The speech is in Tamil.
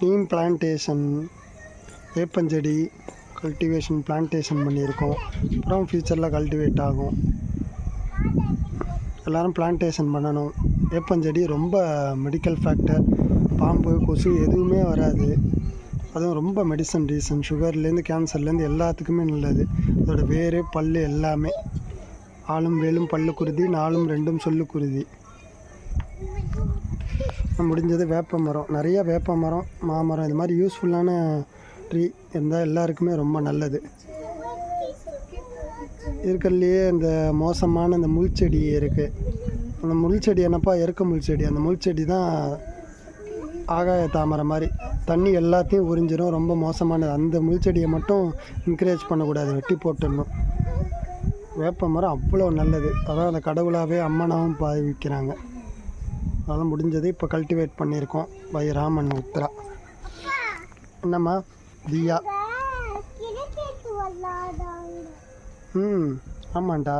நீம் பிளான்டேஷன், வேப்பஞ்செடி கல்டிவேஷன் பிளான்டேஷன் பண்ணியிருக்கோம். அப்புறம் ஃப்யூச்சரில் கல்டிவேட் ஆகும். எல்லோரும் பிளான்டேஷன் பண்ணணும். வேப்பஞ்செடி ரொம்ப மெடிக்கல் ஃபேக்டர், பாம்பு கொசு எதுவுமே வராது. அதுவும் ரொம்ப மெடிசன் ரீசன், சுகர்லேருந்து கேன்சர்லேருந்து எல்லாத்துக்குமே நல்லது. அதோட வேர் பல் எல்லாமே. ஆளும் வேலும் பல்லு குருதி, நாலும் ரெண்டும் சொல்லு குருதி. முடிஞ்சது வேப்ப மரம், நிறைய வேப்ப மரம், மாமரம், இது மாதிரி யூஸ்ஃபுல்லான ட்ரீ இருந்தால் எல்லாருக்குமே ரொம்ப நல்லது. இருக்கிறதுலையே இந்த மோசமான இந்த முள் செடி இருக்குது. அந்த முள் செடி என்னப்பா, எருக்க முள் செடி. அந்த முள் செடி தான் ஆகாய தாமரை மாதிரி தண்ணி எல்லாத்தையும் உறிஞ்சிடும், ரொம்ப மோசமானது. அந்த முள் செடியை மட்டும் என்கரேஜ் பண்ணக்கூடாது, வெட்டி போட்டுடணும். வேப்ப மரம் அவ்வளோ நல்லது. அதான் அந்த கடவுளாகவே அம்மனாகவும் பாவிக்கிறாங்க. அதெல்லாம் முடிஞ்சது இப்போ கல்டிவேட் பண்ணியிருக்கோம் பை ராமன் உத்ரா. என்னம்மா தியா? ஆமாண்டா.